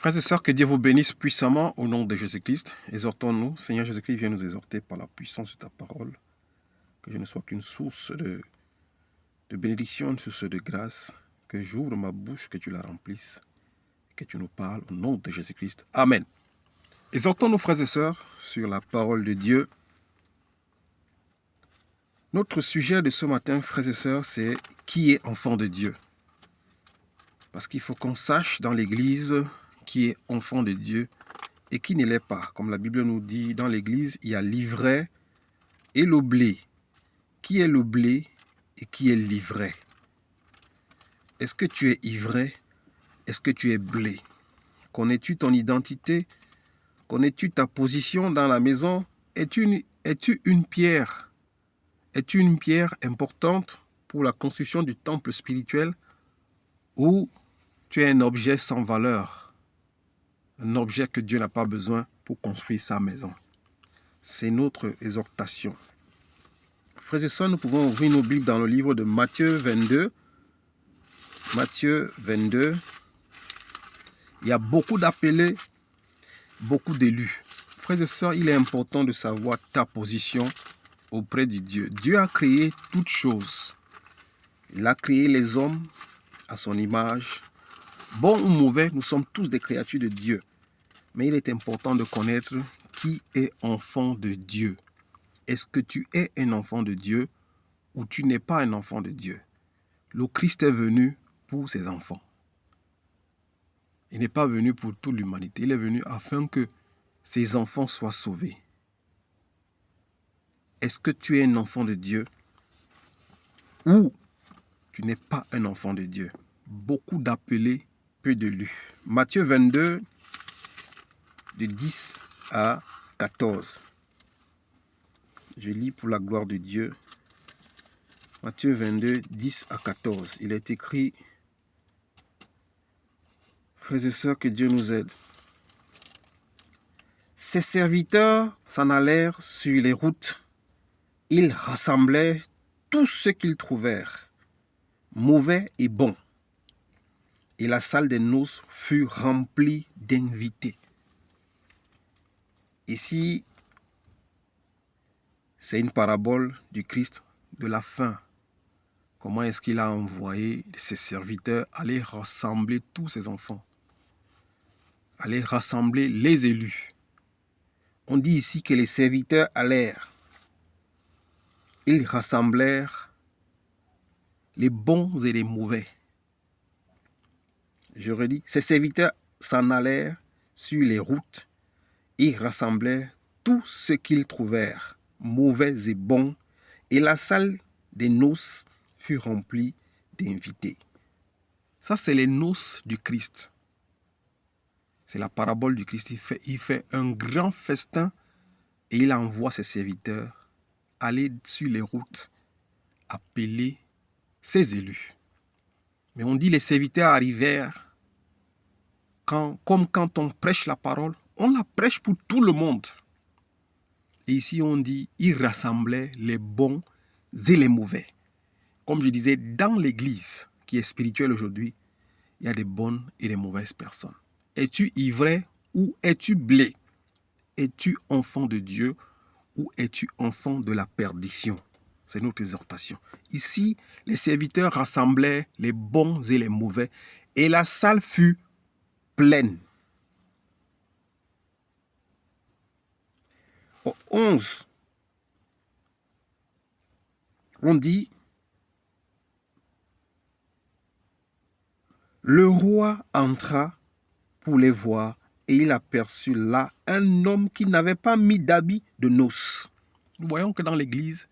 Frères et sœurs, que Dieu vous bénisse puissamment au nom de Jésus-Christ. Exhortons-nous, Seigneur Jésus-Christ, viens nous exhorter par la puissance de ta parole, que je ne sois qu'une source de bénédiction, une source de grâce, que j'ouvre ma bouche, que tu la remplisses, que tu nous parles au nom de Jésus-Christ. Amen. Exhortons-nous, frères et sœurs, sur la parole de Dieu. Notre sujet de ce matin, frères et sœurs, c'est qui est enfant de Dieu. Parce qu'il faut qu'on sache dans l'Église qui est enfant de Dieu et qui ne l'est pas. Comme la Bible nous dit, dans l'Église, il y a l'ivraie et le blé. Qui est le blé et qui est l'ivraie? Est-ce que tu es ivraie? Est-ce que tu es blé? Connais-tu ton identité? Connais-tu ta position dans la maison? Es-tu une pierre? Es-tu une pierre importante pour la construction du temple spirituel? Ou tu es un objet sans valeur? Un objet que Dieu n'a pas besoin pour construire sa maison. C'est notre exhortation. Frères et sœurs, nous pouvons ouvrir nos Bibles dans le livre de Matthieu 22. Matthieu 22. Il y a beaucoup d'appelés, beaucoup d'élus. Frères et sœurs, il est important de savoir ta position auprès de Dieu. Dieu a créé toutes choses. Il a créé les hommes à son image. Bons ou mauvais, nous sommes tous des créatures de Dieu. Mais il est important de connaître qui est enfant de Dieu. Est-ce que tu es un enfant de Dieu ou tu n'es pas un enfant de Dieu? Le Christ est venu pour ses enfants. Il n'est pas venu pour toute l'humanité. Il est venu afin que ses enfants soient sauvés. Est-ce que tu es un enfant de Dieu ou tu n'es pas un enfant de Dieu? Beaucoup d'appelés, peu d'élus. Matthieu 22, de 10 à 14. Je lis pour la gloire de Dieu. Matthieu 22, 10 à 14. Il est écrit: Frères et sœurs, que Dieu nous aide. Ses serviteurs s'en allèrent sur les routes. Ils rassemblaient tout ce qu'ils trouvèrent, mauvais et bon. Et la salle des noces fut remplie d'invités. Ici, c'est une parabole du Christ de la fin. Comment est-ce qu'il a envoyé ses serviteurs aller rassembler tous ses enfants, aller rassembler les élus. On dit ici que les serviteurs allèrent. Ils rassemblèrent les bons et les mauvais. Je redis, ces serviteurs s'en allèrent sur les routes. Ils rassemblèrent tout ce qu'ils trouvèrent, mauvais et bons, et la salle des noces fut remplie d'invités. Ça, c'est les noces du Christ. C'est la parabole du Christ. Il fait un grand festin et il envoie ses serviteurs aller sur les routes, appeler ses élus. Mais on dit les serviteurs arrivèrent comme quand on prêche la parole, on la prêche pour tout le monde. Et ici on dit, ils rassemblaient les bons et les mauvais. Comme je disais, dans l'église qui est spirituelle aujourd'hui, il y a des bonnes et des mauvaises personnes. Es-tu ivraie ou es-tu blé? Es-tu enfant de Dieu ou es-tu enfant de la perdition? C'est notre exhortation. Ici, les serviteurs rassemblaient les bons et les mauvais et la salle fut pleine. Au 11, on dit: le roi entra pour les voir et il aperçut là un homme qui n'avait pas mis d'habit de noces. Nous voyons que dans l'église,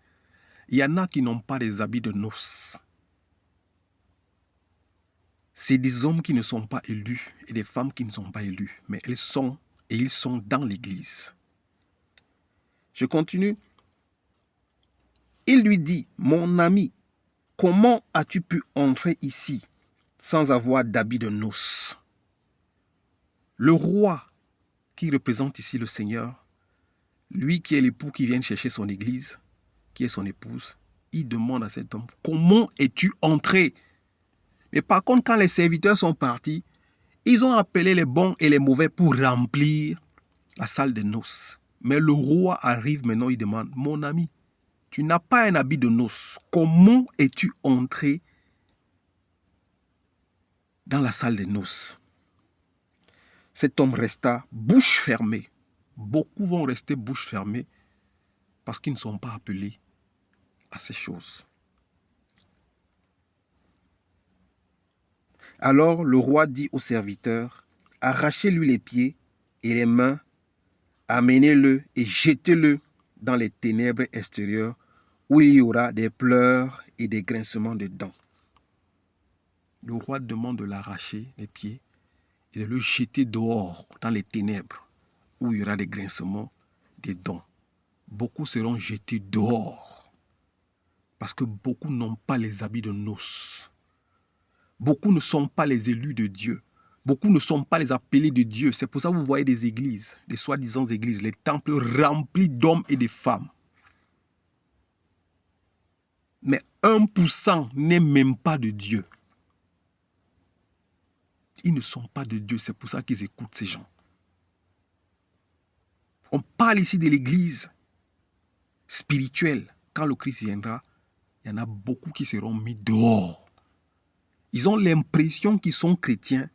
il y en a qui n'ont pas des habits de noces. C'est des hommes qui ne sont pas élus et des femmes qui ne sont pas élues, mais elles sont et ils sont dans l'église. Je continue. Il lui dit: mon ami, comment as-tu pu entrer ici sans avoir d'habit de noces? Le roi, qui représente ici le Seigneur, lui qui est l'époux qui vient chercher son église, qui est son épouse, il demande à cet homme: comment es-tu entré? Mais par contre, quand les serviteurs sont partis, Ils ont appelé les bons et les mauvais pour remplir la salle des noces. Mais le roi arrive maintenant, il demande, mon ami, tu n'as pas un habit de noces. Comment es-tu entré dans la salle des noces? Cet homme resta bouche fermée. Beaucoup vont rester bouche fermée parce qu'ils ne sont pas appelés à ces choses. Alors le roi dit au serviteur, arrachez-lui les pieds et les mains, amenez-le et jetez-le dans les ténèbres extérieures où il y aura des pleurs et des grincements de dents. Le roi demande de l'arracher les pieds et de le jeter dehors dans les ténèbres où il y aura des grincements des dents. Beaucoup seront jetés dehors parce que beaucoup n'ont pas les habits de noces. Beaucoup ne sont pas les élus de Dieu. Beaucoup ne sont pas les appelés de Dieu. C'est pour ça que vous voyez des églises, des soi-disant églises, les temples remplis d'hommes et de femmes. Mais 1% n'est même pas de Dieu. Ils ne sont pas de Dieu. C'est pour ça qu'ils écoutent ces gens. On parle ici de l'église spirituelle. Quand le Christ viendra, il y en a beaucoup qui seront mis dehors. Ils ont l'impression qu'ils sont chrétiens,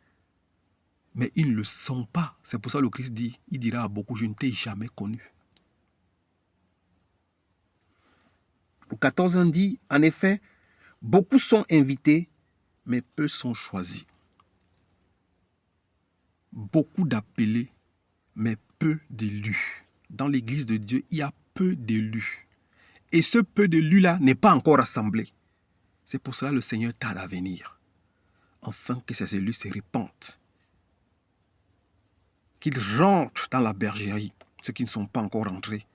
mais ils ne le sont pas. C'est pour ça que le Christ dit, il dira à beaucoup, je ne t'ai jamais connu. Au 14, on dit, en effet, beaucoup sont invités, mais peu sont choisis. Beaucoup d'appelés, mais peu d'élus. Dans l'église de Dieu, il y a peu d'élus. Et ce peu d'élus-là n'est pas encore rassemblé. C'est pour cela que le Seigneur tarde à venir, afin que ces élus se répandent. Qu'ils rentrent dans la bergerie, ceux qui ne sont pas encore rentrés,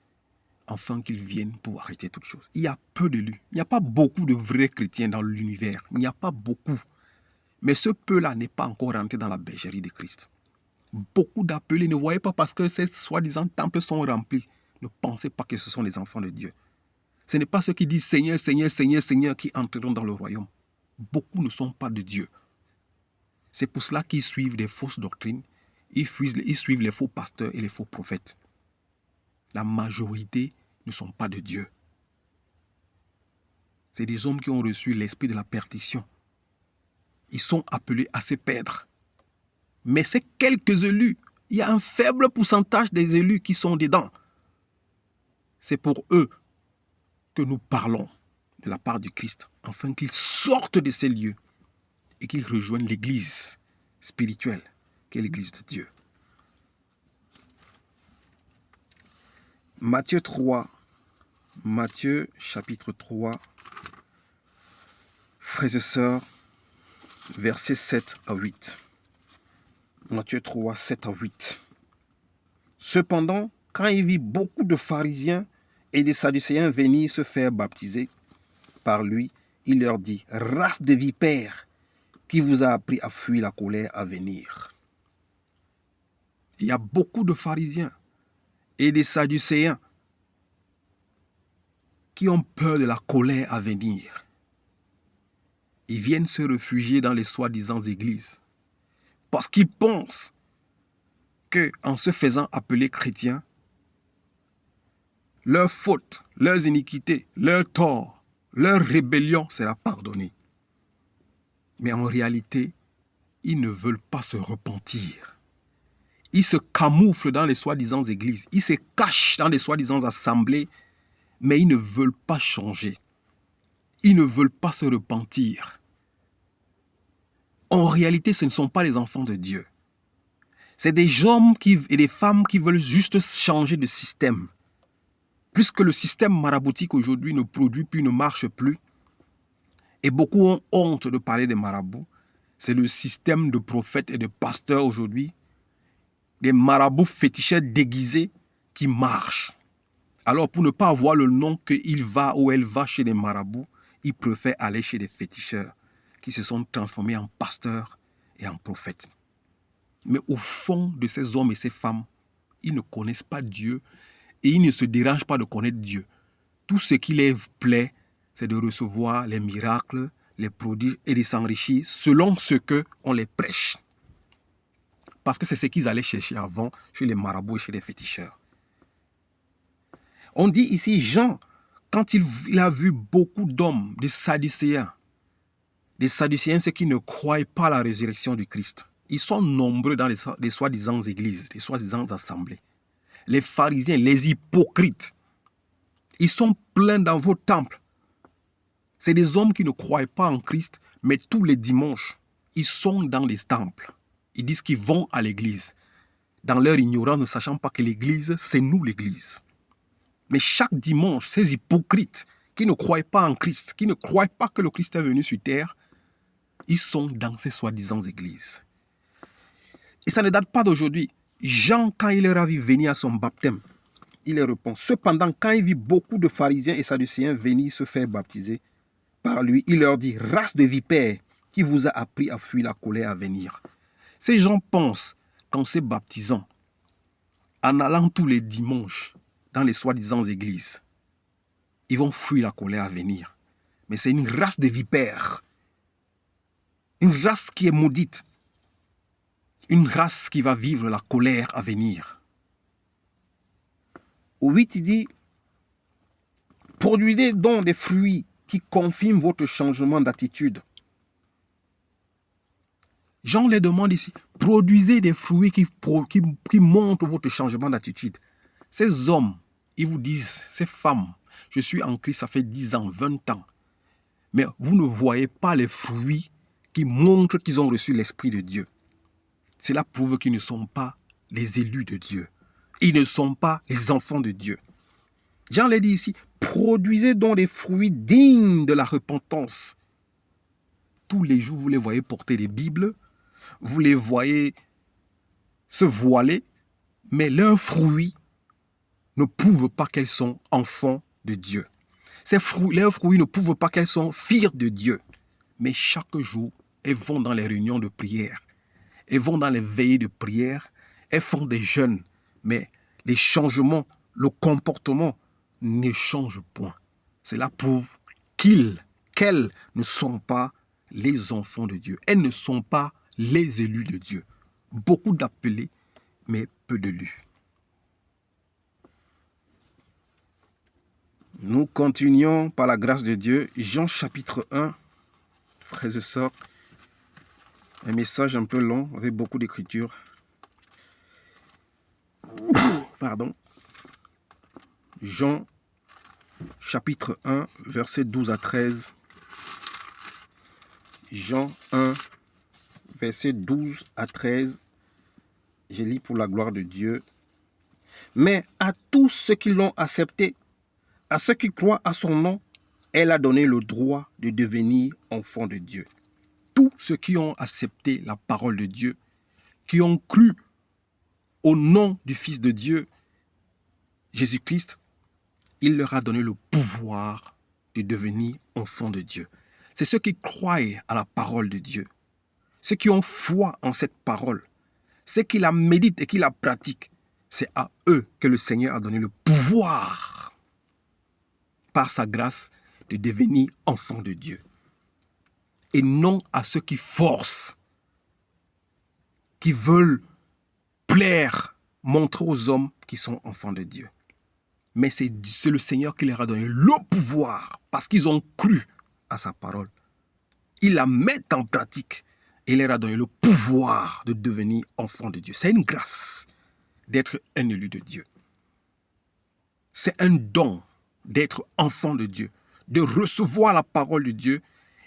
afin qu'ils viennent pour arrêter toutes choses. Il y a peu d'élus. Il n'y a pas beaucoup de vrais chrétiens dans l'univers. Il n'y a pas beaucoup. Mais ce peu-là n'est pas encore rentré dans la bergerie de Christ. Beaucoup d'appelés, ne voyez pas parce que ces soi-disant temples sont remplis. Ne pensez pas que ce sont les enfants de Dieu. Ce n'est pas ceux qui disent Seigneur, Seigneur, Seigneur, Seigneur qui entreront dans le royaume. Beaucoup ne sont pas de Dieu. C'est pour cela qu'ils suivent des fausses doctrines. Ils suivent les faux pasteurs et les faux prophètes. La majorité ne sont pas de Dieu. C'est des hommes qui ont reçu l'esprit de la perdition. Ils sont appelés à se perdre. Mais c'est quelques élus. Il y a un faible pourcentage des élus qui sont dedans. C'est pour eux que nous parlons de la part du Christ, afin qu'ils sortent de ces lieux et qu'ils rejoignent l'église spirituelle, qui est l'église de Dieu. Matthieu 3, Matthieu chapitre 3, frères et sœurs, versets 7 à 8. Matthieu 3, 7 à 8. Cependant, quand il vit beaucoup de pharisiens et des sadducéens venir se faire baptiser par lui, il leur dit, race de vipères, qui vous a appris à fuir la colère à venir. Il y a beaucoup de pharisiens et des sadducéens qui ont peur de la colère à venir. Ils viennent se réfugier dans les soi-disant églises parce qu'ils pensent qu'en se faisant appeler chrétiens, leurs fautes, leurs iniquités, leurs torts, leur rébellion sera pardonnée. Mais en réalité, ils ne veulent pas se repentir. Ils se camouflent dans les soi-disant églises. Ils se cachent dans les soi-disant assemblées, mais ils ne veulent pas changer. Ils ne veulent pas se repentir. En réalité, ce ne sont pas les enfants de Dieu. C'est des hommes et des femmes qui veulent juste changer de système. Puisque le système maraboutique aujourd'hui ne produit plus, ne marche plus, et beaucoup ont honte de parler des marabouts, c'est le système de prophètes et de pasteurs aujourd'hui, des marabouts féticheurs déguisés qui marchent. Alors pour ne pas avoir le nom qu'il va ou elle va chez les marabouts, ils préfèrent aller chez des féticheurs qui se sont transformés en pasteurs et en prophètes. Mais au fond de ces hommes et ces femmes, ils ne connaissent pas Dieu et ils ne se dérangent pas de connaître Dieu. Tout ce qui les plaît, c'est de recevoir les miracles, les prodiges et de s'enrichir selon ce qu'on les prêche. parce que c'est ce qu'ils allaient chercher avant chez les marabouts et chez les féticheurs. On dit ici, Jean, quand il a vu beaucoup d'hommes, des Sadducéens, ceux qui ne croient pas à la résurrection du Christ, ils sont nombreux dans les soi-disant églises, les soi-disant assemblées. Les pharisiens, les hypocrites, ils sont pleins dans vos temples. C'est des hommes qui ne croient pas en Christ, mais tous les dimanches, ils sont dans les temples. Ils disent qu'ils vont à l'église. Dans leur ignorance, ne sachant pas que l'église, c'est nous l'église. Mais chaque dimanche, ces hypocrites qui ne croient pas en Christ, qui ne croient pas que le Christ est venu sur terre, ils sont dans ces soi-disant églises. Et ça ne date pas d'aujourd'hui. Jean, quand il leur a vu venir à son baptême, il leur répond. Cependant, quand il vit beaucoup de pharisiens et sadducéens venir se faire baptiser par lui, il leur dit, race de vipères, qui vous a appris à fuir la colère à venir. Ces gens pensent qu'en se baptisant, en allant tous les dimanches dans les soi-disant églises, ils vont fuir la colère à venir. Mais c'est une race de vipères. Une race qui est maudite. Une race qui va vivre la colère à venir. Au 8, il dit, produisez donc des fruits qui confirment votre changement d'attitude. Jean les demande ici, produisez des fruits qui montrent votre changement d'attitude. Ces hommes, ils vous disent, ces femmes, je suis en Christ, ça fait 10 ans, 20 ans. Mais vous ne voyez pas les fruits qui montrent qu'ils ont reçu l'Esprit de Dieu. Cela prouve qu'ils ne sont pas les élus de Dieu. Ils ne sont pas les enfants de Dieu. Jean l'a dit ici, produisez donc des fruits dignes de la repentance. Tous les jours, vous les voyez porter des Bibles, vous les voyez se voiler, mais leurs fruits ne prouvent pas qu'elles sont enfants de Dieu. Leurs fruits ne prouvent pas qu'elles sont filles de Dieu. Mais chaque jour, elles vont dans les réunions de prière. Elles vont dans les veillées de prière. Elles font des jeûnes. Mais les changements, le comportement ne change point. Cela prouve qu'elles ne sont pas les enfants de Dieu. Elles ne sont pas les élus de Dieu. Beaucoup d'appelés, mais peu d'élus. Nous continuons par la grâce de Dieu. Jean chapitre 1, frères et sœurs. Un message un peu long, avec beaucoup d'écriture. Pardon. Jean chapitre 1, versets 12 à 13. Jean 1, versets 12 à 13. Je lis pour la gloire de Dieu. Mais à tous ceux qui l'ont accepté, à ceux qui croient à son nom, elle a donné le droit de devenir enfants de Dieu. Tous ceux qui ont accepté la parole de Dieu, qui ont cru au nom du Fils de Dieu, Jésus-Christ, il leur a donné le pouvoir de devenir enfants de Dieu. C'est ceux qui croient à la parole de Dieu, ceux qui ont foi en cette parole, ceux qui la méditent et qui la pratiquent. C'est à eux que le Seigneur a donné le pouvoir, par sa grâce, de devenir enfants de Dieu. Et non à ceux qui forcent, qui veulent plaire, montrer aux hommes qui sont enfants de Dieu. Mais c'est le Seigneur qui leur a donné le pouvoir, parce qu'ils ont cru à sa parole. Ils la mettent en pratique et il leur a donné le pouvoir de devenir enfants de Dieu. C'est une grâce d'être un élu de Dieu. C'est un don d'être enfant de Dieu, de recevoir la parole de Dieu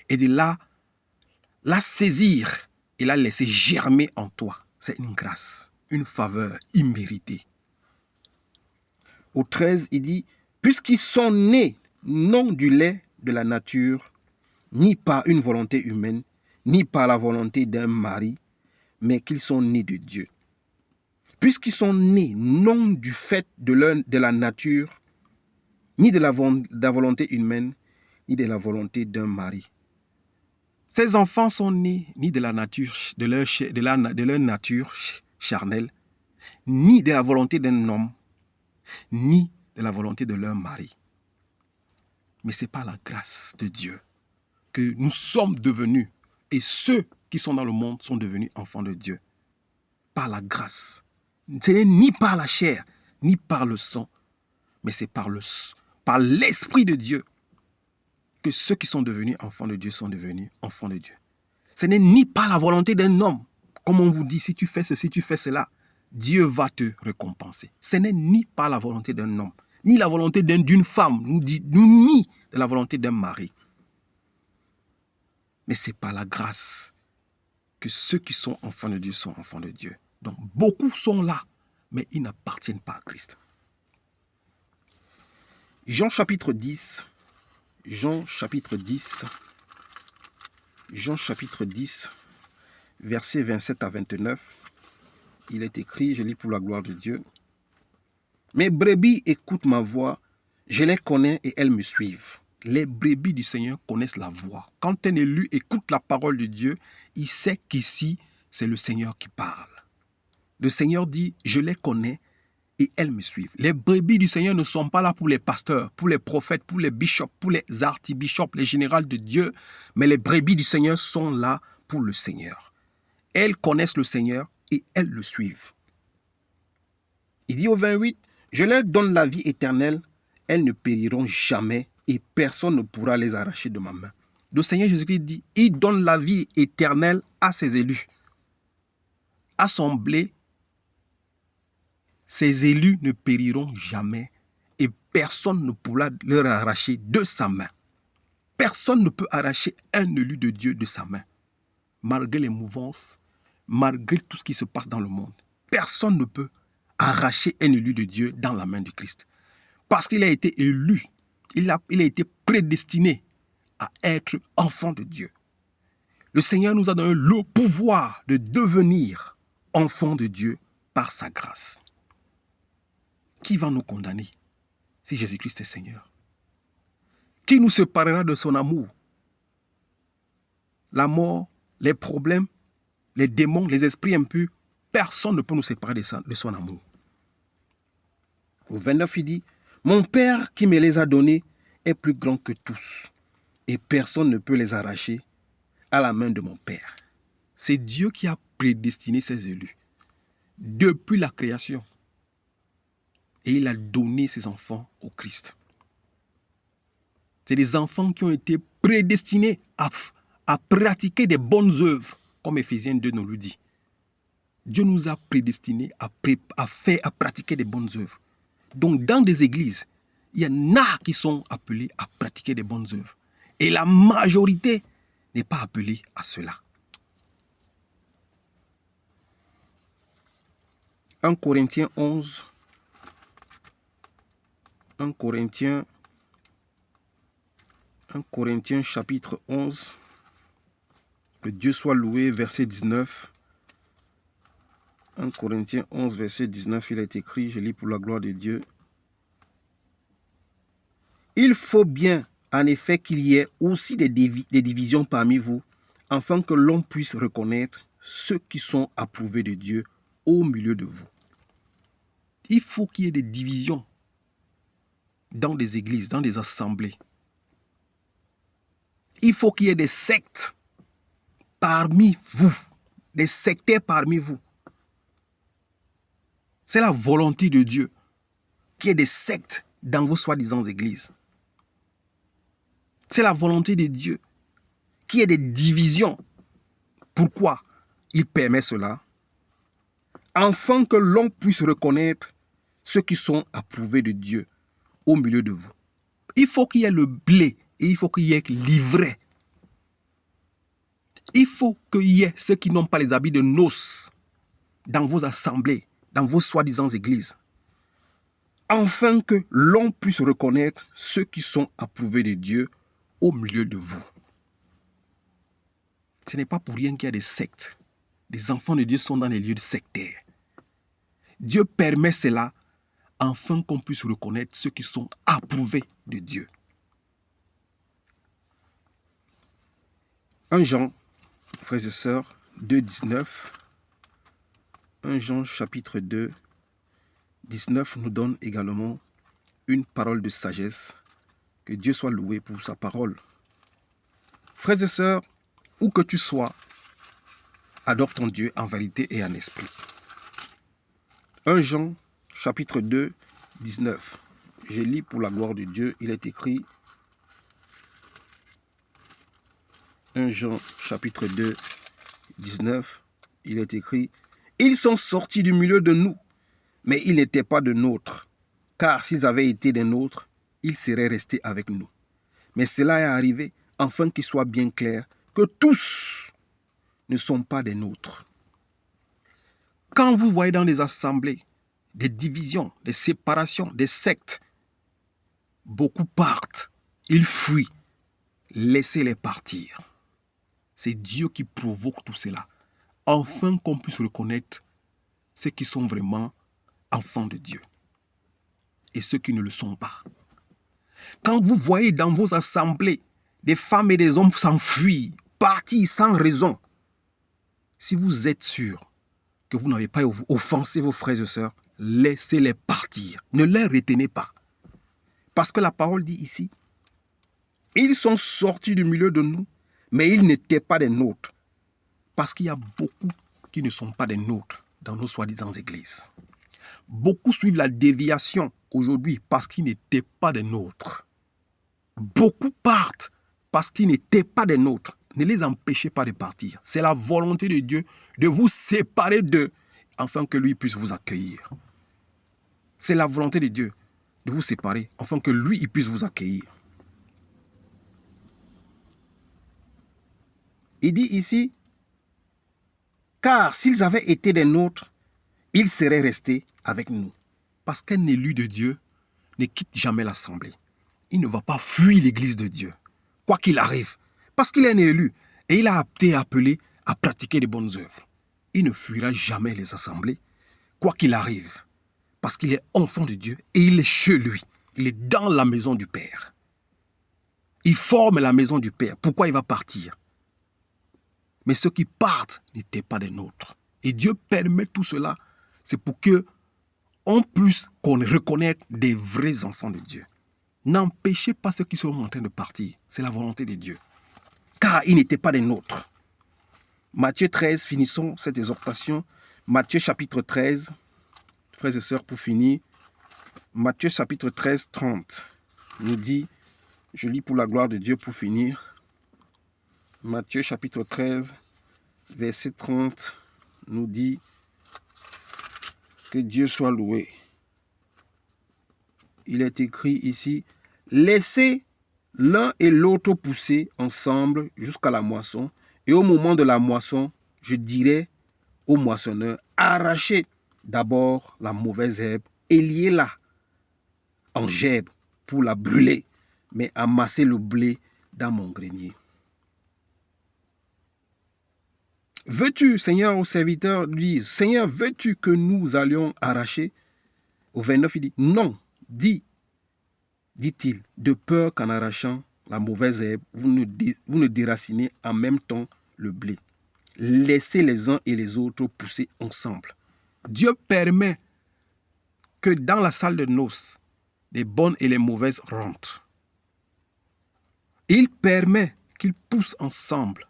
et de la saisir et la laisser germer en toi. C'est une grâce, une faveur imméritée. Au 13, il dit, puisqu'ils sont nés non du lait de la nature, ni par une volonté humaine, ni par la volonté d'un mari, mais qu'ils sont nés de Dieu. Puisqu'ils sont nés non du fait de la nature, ni de la volonté humaine, ni de la volonté d'un mari. Ces enfants sont nés ni de la nature, de leur nature charnelle, ni de la volonté d'un homme, ni de la volonté de leur mari. Mais c'est par la grâce de Dieu que nous sommes devenus, et ceux qui sont dans le monde sont devenus enfants de Dieu. par la grâce. Ce n'est ni par la chair, ni par le sang, mais c'est par l'Esprit de Dieu que ceux qui sont devenus enfants de Dieu sont devenus enfants de Dieu. Ce n'est ni par la volonté d'un homme, comme on vous dit, si tu fais ceci, tu fais cela, Dieu va te récompenser. Ce n'est ni par la volonté d'un homme, ni la volonté d'une femme, ni de la volonté d'un mari. Mais c'est par la grâce que ceux qui sont enfants de Dieu sont enfants de Dieu. Donc beaucoup sont là, mais ils n'appartiennent pas à Christ. Jean chapitre 10, versets 27 à 29, il est écrit, je lis pour la gloire de Dieu. Mes brebis écoutent ma voix, je les connais et elles me suivent. Les brebis du Seigneur connaissent la voix. Quand un élu écoute la parole de Dieu, il sait qu'ici, c'est le Seigneur qui parle. Le Seigneur dit, je les connais et elles me suivent. Les brebis du Seigneur ne sont pas là pour les pasteurs, pour les prophètes, pour les bishops, pour les archibishops, les généraux de Dieu, mais les brebis du Seigneur sont là pour le Seigneur. Elles connaissent le Seigneur et elles le suivent. Il dit au 28, je leur donne la vie éternelle, elles ne périront jamais et personne ne pourra les arracher de ma main. Le Seigneur Jésus-Christ dit, il donne la vie éternelle à ses élus. Assemblés, ces élus ne périront jamais et personne ne pourra leur arracher de sa main. Personne ne peut arracher un élu de Dieu de sa main. Malgré les mouvances, malgré tout ce qui se passe dans le monde, personne ne peut arracher un élu de Dieu dans la main du Christ. Parce qu'il a été élu, il a été prédestiné à être enfant de Dieu. Le Seigneur nous a donné le pouvoir de devenir enfants de Dieu par sa grâce. Qui va nous condamner si Jésus-Christ est Seigneur? Qui nous séparera de son amour? La mort, les problèmes, les démons, les esprits impurs, personne ne peut nous séparer de son amour. Au 29, il dit, mon Père qui me les a donnés est plus grand que tous, et personne ne peut les arracher à la main de mon Père. C'est Dieu qui a prédestiné ses élus depuis la création. Et il a donné ses enfants au Christ. C'est des enfants qui ont été prédestinés à pratiquer des bonnes œuvres, comme Éphésiens 2 nous le dit. Dieu nous a prédestinés à pratiquer des bonnes œuvres. Donc dans des églises, il y en a qui sont appelés à pratiquer des bonnes œuvres. Et la majorité n'est pas appelée à cela. 1 Corinthiens 11, 1 Corinthiens chapitre 11, que Dieu soit loué, verset 19. 1 Corinthiens 11, verset 19, il est écrit, je lis pour la gloire de Dieu. Il faut bien, en effet, qu'il y ait aussi des divisions parmi vous, afin que l'on puisse reconnaître ceux qui sont approuvés de Dieu au milieu de vous. Il faut qu'il y ait des divisions dans des églises, dans des assemblées. Il faut qu'il y ait des sectes parmi vous, des sectaires parmi vous. C'est la volonté de Dieu qu'il y ait des sectes dans vos soi-disant églises. C'est la volonté de Dieu qu'il y ait des divisions. Pourquoi il permet cela? Afin que l'on puisse reconnaître ceux qui sont approuvés de Dieu au milieu de vous. Il faut qu'il y ait le blé et il faut qu'il y ait l'ivraie. Il faut qu'il y ait ceux qui n'ont pas les habits de noces dans vos assemblées, dans vos soi-disant églises. Afin que l'on puisse reconnaître ceux qui sont approuvés de Dieu au milieu de vous. Ce n'est pas pour rien qu'il y a des sectes. Les enfants de Dieu sont dans les lieux de sectaires. Dieu permet cela afin qu'on puisse reconnaître ceux qui sont approuvés de Dieu. 1 Jean, frères et sœurs, 2,19. 1 Jean chapitre 2, 19 nous donne également une parole de sagesse. Que Dieu soit loué pour sa parole. Frères et sœurs, où que tu sois, adore ton Dieu en vérité et en esprit. 1 Jean, chapitre 2, 19. Je lis pour la gloire de Dieu. Il est écrit 1 Jean, chapitre 2, 19. Il est écrit « Ils sont sortis du milieu de nous, mais ils n'étaient pas de nôtres. Car s'ils avaient été des nôtres, ils seraient restés avec nous. Mais cela est arrivé, afin qu'il soit bien clair que tous ne sont pas des nôtres. » Quand vous voyez dans les assemblées des divisions, des séparations, des sectes, beaucoup partent, ils fuient. Laissez-les partir. C'est Dieu qui provoque tout cela, afin qu'on puisse reconnaître ceux qui sont vraiment enfants de Dieu et ceux qui ne le sont pas. Quand vous voyez dans vos assemblées des femmes et des hommes s'enfuir, partir sans raison, si vous êtes sûr que vous n'avez pas offensé vos frères et sœurs, laissez-les partir. Ne les retenez pas. Parce que la parole dit ici, ils sont sortis du milieu de nous, mais ils n'étaient pas des nôtres. Parce qu'il y a beaucoup qui ne sont pas des nôtres dans nos soi-disant églises. Beaucoup suivent la déviation aujourd'hui parce qu'ils n'étaient pas des nôtres. Beaucoup partent parce qu'ils n'étaient pas des nôtres. Ne les empêchez pas de partir. C'est la volonté de Dieu de vous séparer d'eux afin que lui puisse vous accueillir. C'est la volonté de Dieu de vous séparer afin que lui il puisse vous accueillir. Il dit ici, car s'ils avaient été des nôtres, ils seraient restés avec nous. Parce qu'un élu de Dieu ne quitte jamais l'assemblée. Il ne va pas fuir l'église de Dieu, quoi qu'il arrive. Parce qu'il est un élu et il a été appelé à pratiquer de bonnes œuvres. Il ne fuira jamais les assemblées, quoi qu'il arrive. Parce qu'il est enfant de Dieu et il est chez lui. Il est dans la maison du Père. Il forme la maison du Père. Pourquoi il va partir? Mais ceux qui partent n'étaient pas des nôtres. Et Dieu permet tout cela. C'est pour que on puisse reconnaître des vrais enfants de Dieu. N'empêchez pas ceux qui sont en train de partir. C'est la volonté de Dieu. Car ils n'étaient pas des nôtres. Matthieu 13, finissons cette exhortation. Matthieu chapitre 13, frères et sœurs, pour finir. Matthieu chapitre 13, 30 nous dit, je lis pour la gloire de Dieu pour finir. Matthieu chapitre 13, verset 30 nous dit que Dieu soit loué. Il est écrit ici, laissez l'un et l'autre pousser ensemble jusqu'à la moisson. Et au moment de la moisson, je dirai au moissonneur, arrachez d'abord la mauvaise herbe et liez-la en gerbes pour la brûler, mais amassez le blé dans mon grenier. Veux-tu, Seigneur, au serviteur, disent, Seigneur, veux-tu que nous allions arracher? Au 29, il dit, non, dit-il, de peur qu'en arrachant la mauvaise herbe, vous ne déracinez en même temps le blé. Laissez les uns et les autres pousser ensemble. Dieu permet que dans la salle de noces, les bonnes et les mauvaises rentrent. Il permet qu'ils poussent ensemble.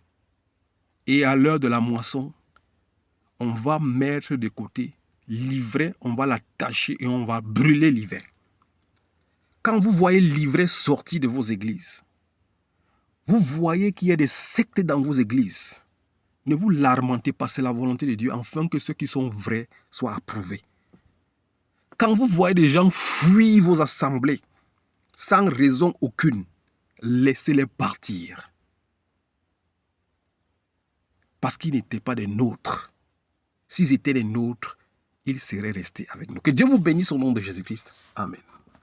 Et à l'heure de la moisson, on va mettre de côté l'ivraie, on va la tâcher et on va brûler l'ivraie. Quand vous voyez l'ivraie sortir de vos églises, vous voyez qu'il y a des sectes dans vos églises. Ne vous larmentez pas, c'est la volonté de Dieu, afin que ceux qui sont vrais soient approuvés. Quand vous voyez des gens fuir vos assemblées, sans raison aucune, laissez-les partir. Parce qu'ils n'étaient pas des nôtres. S'ils étaient des nôtres, ils seraient restés avec nous. Que Dieu vous bénisse au nom de Jésus-Christ. Amen.